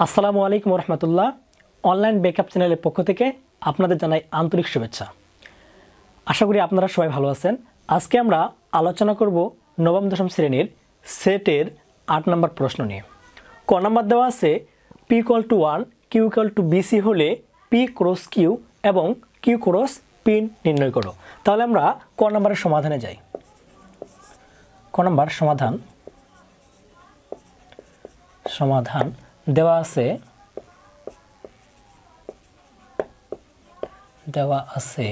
আসসালামু আলাইকুম রহমতুল্লাহ। Online backup চ্যানেলের পক্ষ থেকে আপনাদের জানাই আন্তরিক শুভেচ্ছা। আশা করি আপনারা সবাই ভালো আছেন। আজকে আমরা আলোচনা করব নবম দশম শ্রেণীর সেটের 8 নম্বর প্রশ্ন নিয়ে। ক নাম্বার দেওয়া আছে P = 1 Q = BC হলে P ক্রস Q এবং Q ক্রস P নির্ণয় করো। তাহলে আমরা ক নাম্বারের সমাধানে যাই। ক নাম্বার সমাধান দেওয়া আছে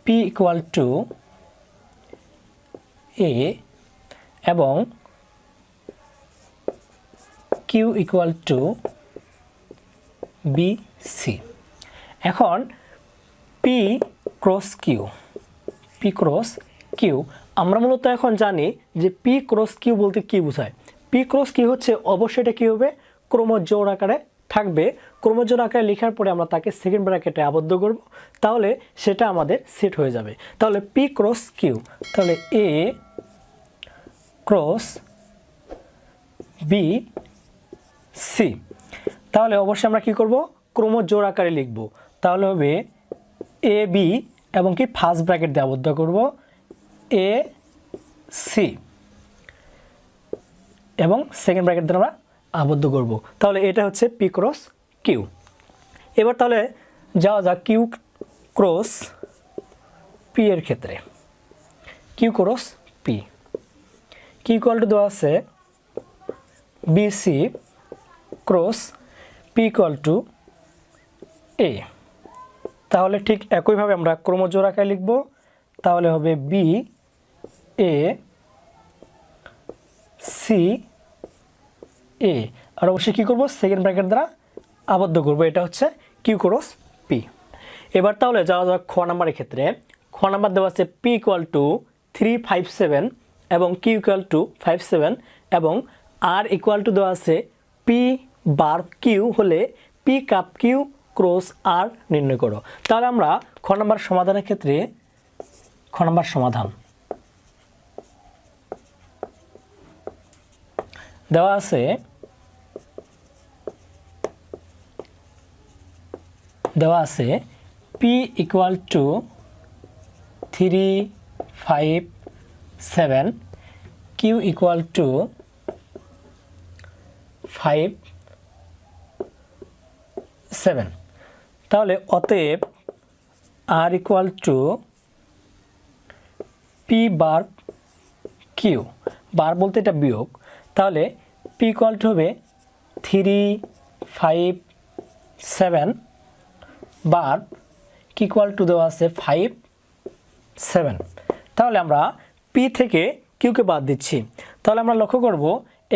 P = A এবং Q = BC। এখন P ক্রস Q আমরা মূলত এখন জানি যে P ক্রস Q বলতে কি বোঝায়। P ক্রস Q হচ্ছে অবশ্যই এটা কি হবে, ক্রমজোড় আকারে থাকবে। ক্রমজোড় আকারে লেখার পরে আমরা তাকে সেকেন্ড ব্র্যাকেটে আবদ্ধ করব, তাহলে সেটা আমাদের সেট হয়ে যাবে। তাহলে P ক্রস Q, তাহলে A ক্রস B C। তাহলে অবশ্যই আমরা কি করব, ক্রমজোড় আকারে লিখব। তাহলে হবে A B এবং কি ফার্স্ট ব্র্যাকেট দিয়ে আবদ্ধ করব A C এবং সেকেন্ড ব্র্যাকেট দিয়ে আমরা আবদ্ধ করব। তাহলে এটা হচ্ছে P ক্রস Q। এবার তাহলে যাওয়া যাক Q ক্রস P এর ক্ষেত্রে। Q ক্রস P, Q = দেওয়া আছে BC ক্রস P = A। তাহলে ঠিক একইভাবে আমরা ক্রমজোড় আকারে লিখব। তাহলে হবে B A C A, আর অবশ্যই কী করব, সেকেন্ড ব্র্যাকেট দ্বারা আবদ্ধ করব। এটা হচ্ছে Q ক্রস P। এবার তাহলে যাওয়া যাক খ নাম্বারের ক্ষেত্রে। খ নাম্বার দেওয়া আছে P = 357 এবং Q = 57 এবং R = দেওয়া আছে P বার Q হলে P cup Q cross R নির্ণয় করো। তাহলে আমরা খ নাম্বার সমাধানের ক্ষেত্রে খ নাম্বার সমাধান দেওয়া আছে P = 357 Q = 57। তাহলে অতএব R = P বার Q, বার বলতে এটা বিয়োগ। তাহলে P = হবে 357 বার Q = দেওয়া আছে 57। তাহলে আমরা P থেকে Q কে বাদ দিচ্ছি। তাহলে আমরা লক্ষ্য করব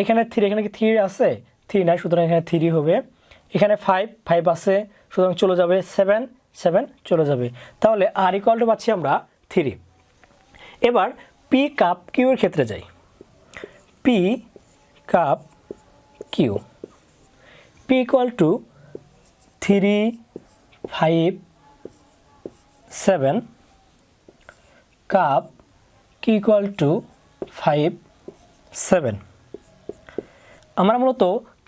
এখানে 3, এখানে কি 3 আছে, 3 নাই, সুতরাং এখানে 3 হবে। এখানে 5 আছে, সুতরাং চলে যাবে 7 চলে যাবে। তাহলে R = পাচ্ছি আমরা 3। এবার P কাপ Q এর ক্ষেত্রে যাই। P cup Q, P = 357 cup Q = 57। আমরা মূলত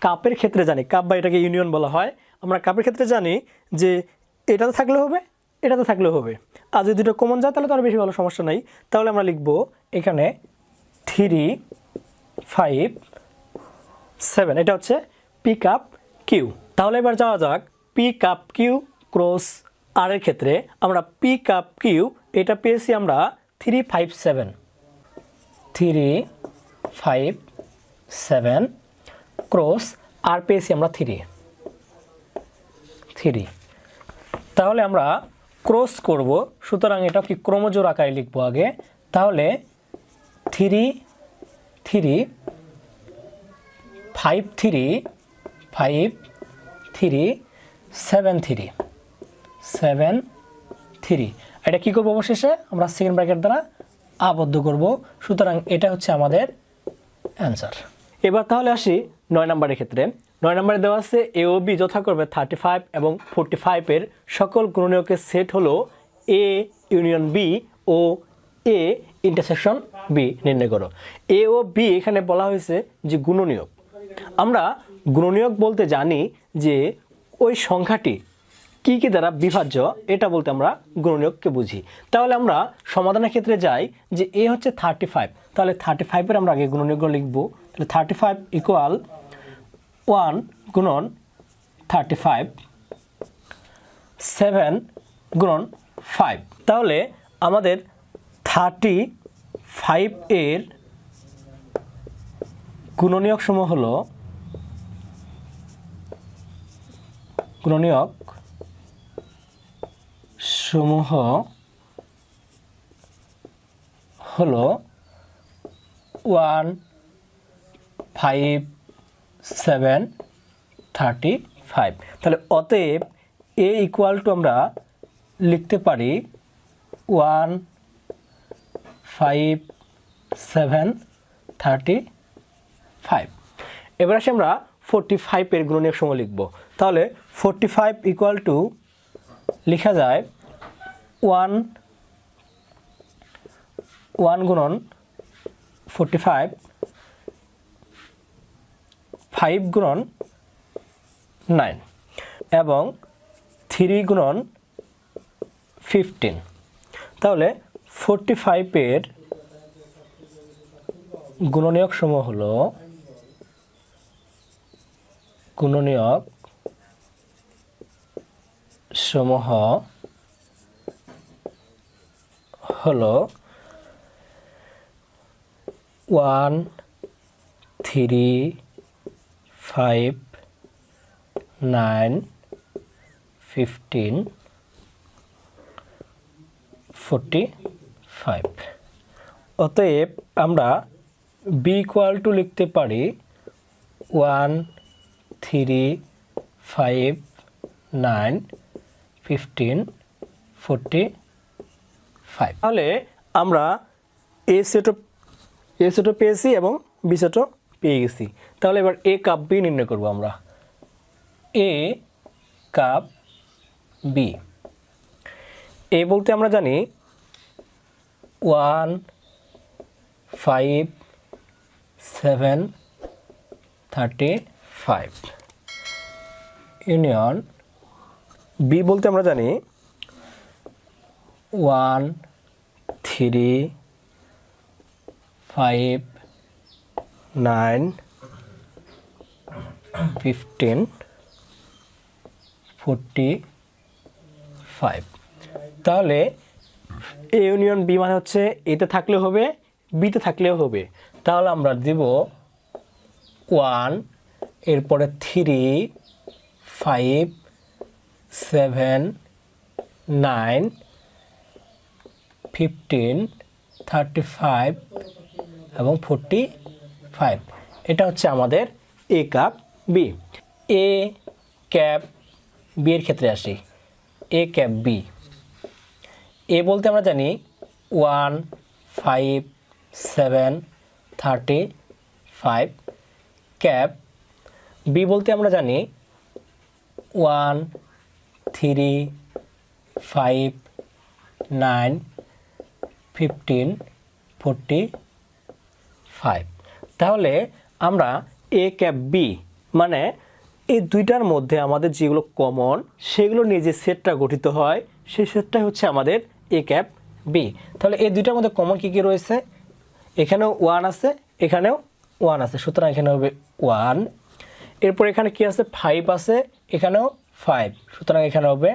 কাপের ক্ষেত্রে জানি, কাপ বা এটাকে ইউনিয়ন বলা হয়। আমরা কাপের ক্ষেত্রে জানি যে এটাতে থাকলে হবে, এটাতে থাকলে হবে। আর যদি দুটো কমন যায় তাহলে তো আর বেশি ভালো, সমস্যা নাই। তাহলে আমরা লিখব এখানে 357, এটা হচ্ছে P কাপ Q। তাহলে এবার যাওয়া যাক P cup Q cross R এর ক্ষেত্রে। আমরা P কাপ Q এটা পেয়েছি আমরা 357 ক্রস R পেয়েছি আমরা 3। তাহলে আমরা ক্রস করব, সুতরাং এটা কি ক্রমজোড় আকারে লিখব আগে। তাহলে 3 এটা কি করব, অবশেষে আমরা সেকেন্ড ব্র্যাকেট দ্বারা আবদ্ধ করব। সুতরাং এটা হচ্ছে আমাদের অ্যান্সার। এবার তাহলে আসি 9 নম্বরের ক্ষেত্রে। 9 নম্বরে দেওয়া আছে A ও B যথাক্রমে 35 এবং 45 এর সকল গুণনীয়কের সেট হলো A ইউনিয়ন B ও A ইন্টারসেকশন B নির্ণয় করো। A ও B এখানে বলা হয়েছে যে গুণনীয়ক। আমরা গুণনীয়ক বলতে জানি যে ওই সংখ্যাটি কি কি দ্বারা বিভাজ্য, এটা বলতে আমরা গুণনীয়ককে বুঝি। তাহলে আমরা সমাধানের ক্ষেত্রে যাই যে এ হচ্ছে 35, তাহলে 35-এর আমরা আগে গুণনীয়কগুলো লিখব। তাহলে 35 ইকুয়াল 1 গুণন 35, 7 গুণন 5। তাহলে আমাদের 35 এর গুণনীয়ক সমূহ হলো গুণনীয়ক সমূহ হলো 1, 5, 7, 35। তাহলে অতএব এ ইকুয়াল টু আমরা লিখতে পারি 1, 5, 7, 35। এবার আসি আমরা 45 এর গুণনীয়ক সমূহ লিখব। তাহলে 45 ইকুয়াল টু লেখা যায় 1 গুণন 45, 5 গুণন 9 এবং 3 গুণন 15। তাহলে 45 এর গুণনীয়ক সমূহ হলো গুণনীয়ক সমূহ হলো 1, 3, 5, 9, 15, 45। অতএব আমরা b ইকুয়াল টু লিখতে পারি 1, 3, 5, 9, 15, 45। তাহলে আমরা এ সেটও পেয়েছি এবং বি সেটও পেয়ে গেছি। তাহলে এবার এ কাপ বি নির্ণয় করব আমরা। এ কাপ বি, এ বলতে আমরা জানি 1, 5, 7, 35 ইউনিয়ন বি বলতে আমরা জানি 1, 3, 5, 9, 15, 45। তাহলে এ ইউনিয়ন বি মানে হচ্ছে এতে থাকলেও হবে, বিতে থাকলেও হবে। তাহলে আমরা দেব 1, এরপরে 3, 5, 7, 9, 15, 35 এবং 45। এটা হচ্ছে আমাদের এ cup B. A cap B এর ক্ষেত্রে আসি। এ ক্যাপ বি, এ বলতে আমরা জানি 1, 5, 7, 35 ক্যাপ বি বলতে আমরা জানি 1, 3, 5, 9, 15, 45। তাহলে আমরা এ ক্যাপ বি মানে এই দুইটার মধ্যে আমাদের যেগুলো কমন সেগুলো নিয়ে যে সেটটা গঠিত হয় সেই সেটটাই হচ্ছে আমাদের এ ক্যাপ বি। তাহলে এই দুইটার মধ্যে কমন কী কী রয়েছে? এখানেও 1 আছে, এখানেও 1 আছে, সুতরাং এখানে হবে 1। এরপর এখানে কি আছে? 5 আছে, এখানেও 5, সুতরাং এখানে হবে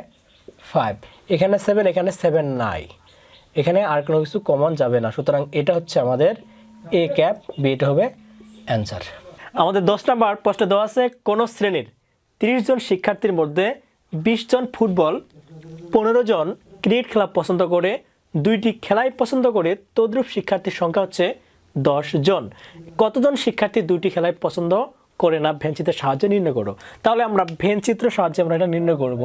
5। এখানে 7, এখানে 7 নাই, এখানে আর কোনো কিছু কমন যাবে না, সুতরাং এটা হচ্ছে আমাদের এ ক্যাপ বি। এটা হবে অ্যান্সার। আমাদের 10 নম্বর প্রশ্ন দেওয়া আছে, কোনো শ্রেণীর 30 জন শিক্ষার্থীর মধ্যে 20 জন ফুটবল, 15 জন ক্রিকেট খেলা পছন্দ করে, 2টি খেলাই পছন্দ করে, তদ্রূপ শিক্ষার্থীর সংখ্যা হচ্ছে 10 জন। কতজন শিক্ষার্থী 2টি খেলাই পছন্দ করে না? ভেন চিত্রের সাহায্যে নির্ণয় করো। তাহলে আমরা ভেন চিত্রের সাহায্যে আমরা এটা নির্ণয় করব।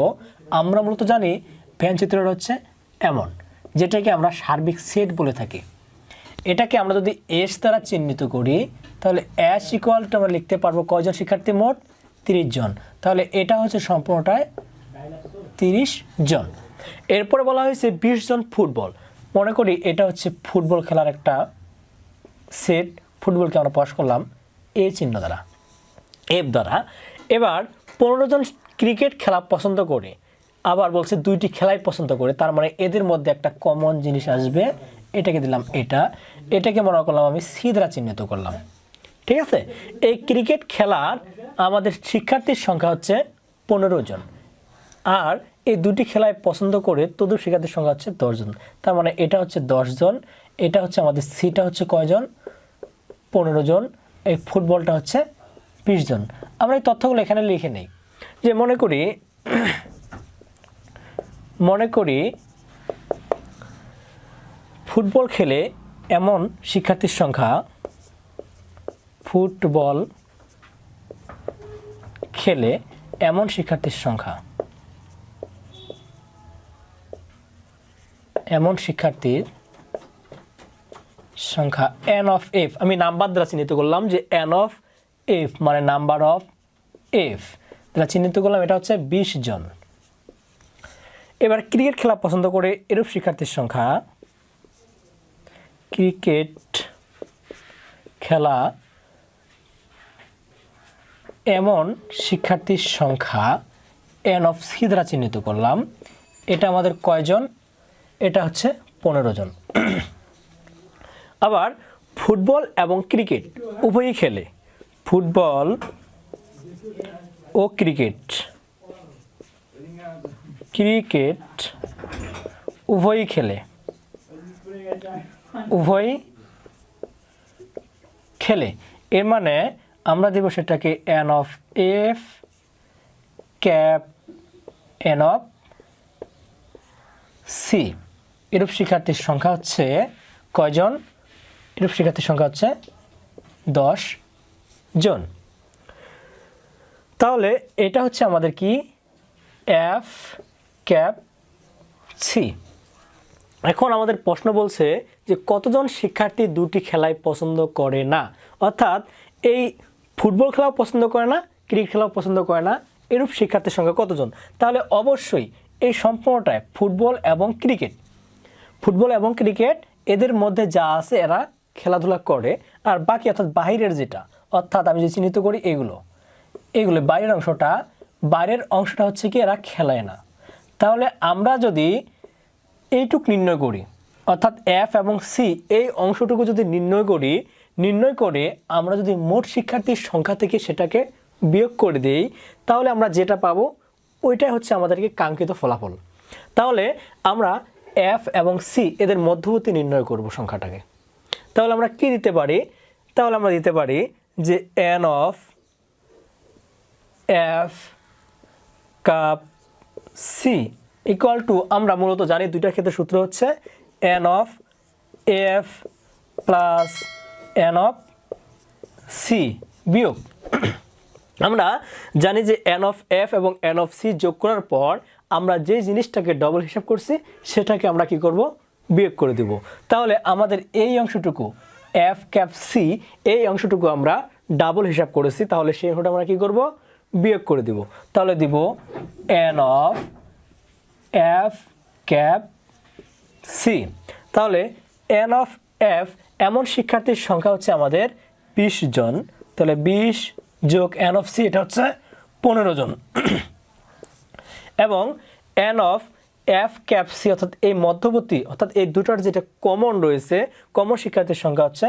আমরা মূলত জানি ভেন চিত্রটা হচ্ছে এমন, যেটাকে আমরা সার্বিক সেট বলে থাকি। এটাকে আমরা যদি এস দ্বারা চিহ্নিত করি তাহলে এস ইকুয়াল টু আমরা লিখতে পারবো কয়জন শিক্ষার্থী? মোট 30 জন। তাহলে এটা হচ্ছে সম্পূর্ণটায় 30 জন। এরপরে বলা হয়েছে 20 জন ফুটবল। মনে করি এটা হচ্ছে ফুটবল খেলার একটা সেট, ফুটবলকে আমরা প্রকাশ করলাম এ চিহ্ন দ্বারা। এফ দ্বারা। এবার 15 জন ক্রিকেট খেলা পছন্দ করে, আবার বলছে 2টি খেলাই পছন্দ করে, তার মানে এদের মধ্যে একটা কমন জিনিস আসবে, এটাকে দিলাম এটাকে মনে করলাম আমি সি দ্বারা চিহ্নিত করলাম। ঠিক আছে, এই ক্রিকেট খেলার আমাদের শিক্ষার্থীর সংখ্যা হচ্ছে 15 জন, আর এই 2টি খেলায় পছন্দ করে তদুর শিক্ষার্থীর সংখ্যা হচ্ছে 10 জন। তার মানে এটা হচ্ছে 10 জন, এটা হচ্ছে আমাদের সিটা হচ্ছে কয়জন, 15 জন, এই ফুটবলটা হচ্ছে 20 জন। আমরা এই তথ্যগুলো এখানে লিখে নেই, যে মনে করি ফুটবল খেলে এমন শিক্ষার্থীর সংখ্যা, ফুটবল খেলে এমন শিক্ষার্থীর সংখ্যা, এমন শিক্ষার্থীর সংখ্যা এন অফ এফ, আমি নাম্বার দ্বারা চিহ্নিত করলাম যে এন অফ এফ মানে নাম্বার অফ এফ দ্বারা চিহ্নিত করলাম, এটা হচ্ছে 20 জন। এবার ক্রিকেট খেলা পছন্দ করে এরূপ শিক্ষার্থীর সংখ্যা, ক্রিকেট খেলা এমন শিক্ষার্থীর সংখ্যা এন অফ সি দ্বারা চিহ্নিত করলাম, এটা আমাদের কয়জন, এটা হচ্ছে 15 জন। আবার ফুটবল এবং ক্রিকেট উভয়ই খেলে, ফুটবল ও ক্রিকেট উভয়ই খেলে, এর মানে আমরা দেব সেটাকে N of F cap N of C. এরূপ শিক্ষার্থীর সংখ্যা হচ্ছে কয়জন, এরূপ শিক্ষার্থীর সংখ্যা হচ্ছে 10 জন। তাহলে এটা হচ্ছে আমাদের কি এফ ক্যাপ সি। এখন আমাদের প্রশ্ন বলছে যে কতজন শিক্ষার্থী 2টি খেলায় পছন্দ করে না, অর্থাৎ এই ফুটবল খেলাও পছন্দ করে না, ক্রিকেট খেলাও পছন্দ করে না, এরূপ শিক্ষার্থীর সংখ্যা কতজন। তাহলে অবশ্যই এই সম্পূর্ণটায় ফুটবল এবং ক্রিকেট এদের মধ্যে যা আছে এরা খেলাধুলা করে, আর বাকি অর্থাৎ বাহিরের যেটা, অর্থাৎ আমি যে চিহ্নিত করি এগুলো বাইরের অংশটা হচ্ছে কি এরা খেলায় না। তাহলে আমরা যদি এইটুক নির্ণয় করি, অর্থাৎ এফ এবং সি এই অংশটুকু যদি নির্ণয় করে আমরা যদি মোট শিক্ষার্থীর সংখ্যা থেকে সেটাকে বিয়োগ করে দিই, তাহলে আমরা যেটা পাবো ওইটাই হচ্ছে আমাদেরকে কাঙ্ক্ষিত ফলাফল। তাহলে আমরা এফ এবং সি এদের মধ্যবর্তী নির্ণয় করব সংখ্যাটাকে। তাহলে আমরা কি দিতে পারি, তাহলে আমরা দিতে পারি যে N of F cup C equal to, আমরা মূলত জানি দুইটার ক্ষেত্রে সূত্র হচ্ছে N of F plus N of C বিয়োগ, আমরা জানি যে এন অফ এফ এবং এন অফ সি যোগ করার পর আমরা যে জিনিসটাকে ডবল হিসাব করছি সেটাকে আমরা কি করব, বিয়োগ করে দেব। তাহলে আমাদের এই অংশটুকু এফ ক্যাপ সি এই অংশটুকু আমরা ডাবল হিসাব করেছি, তাহলে সেই অংশটা আমরা কি করব, বিয়োগ করে দেব। তাহলে দিব N of F cap C. তাহলে এন অফ এফ এমন শিক্ষার্থীর সংখ্যা হচ্ছে আমাদের 20 জন, তাহলে 20 যোগ এন অফ সি এটা হচ্ছে 15 জন, এবং N of F cap C অর্থাৎ এই মধ্যবর্তী অর্থাৎ এই দুটোর যেটা কমন রয়েছে, কমন শিক্ষার্থীর সংখ্যা হচ্ছে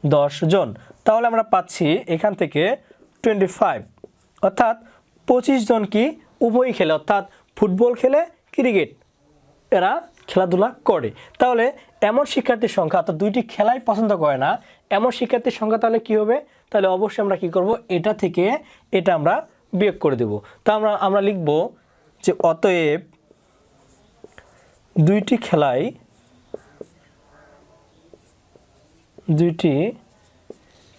10 জন। তাহলে আমরা পাচ্ছি এখান থেকে 25, অর্থাৎ 25 জন কি উভয়ই খেলে, অর্থাৎ ফুটবল খেলে ক্রিকেট এরা খেলাধুলা করে। তাহলে এমন শিক্ষার্থীর সংখ্যা অর্থাৎ 2টি খেলাই পছন্দ করে না এমন শিক্ষার্থীর সংখ্যা তাহলে কি হবে, তাহলে অবশ্যই আমরা কি করব, এটা থেকে এটা আমরা বিয়োগ করে দেব। তা আমরা লিখব যে অতএব 2টি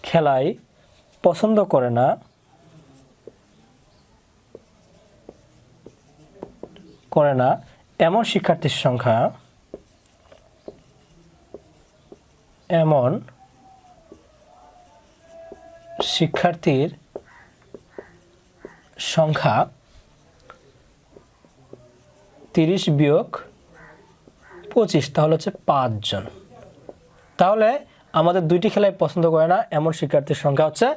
খেলাই পছন্দ করে না এমন শিক্ষার্থীর সংখ্যা, এমন শিক্ষার্থীর সংখ্যা 30 বিয়োগ 25, তাহলে হচ্ছে 5 জন। তাহলে আমাদের 2টি খেলায় পছন্দ করে না এমন শিক্ষার্থীর সংখ্যা হচ্ছে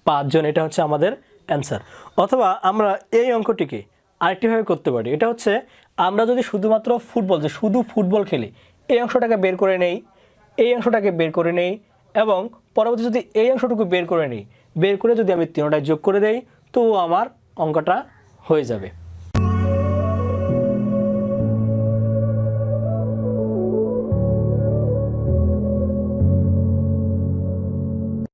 5 জন, এটা হচ্ছে আমাদের অ্যান্সার। অথবা আমরা এই অঙ্কটিকে আরেকটিভাবে করতে পারি, এটা হচ্ছে আমরা যদি শুধুমাত্র ফুটবল, যে শুধু ফুটবল খেলি, এই অংশটাকে বের করে নেই, এই অংশটাকে বের করে নেই, এবং পরবর্তী যদি এই অংশটুকু বের করে নিই, বের করে যদি আমি তিনটায় যোগ করে দেই, তো আমার অঙ্কটা হয়ে যাবে।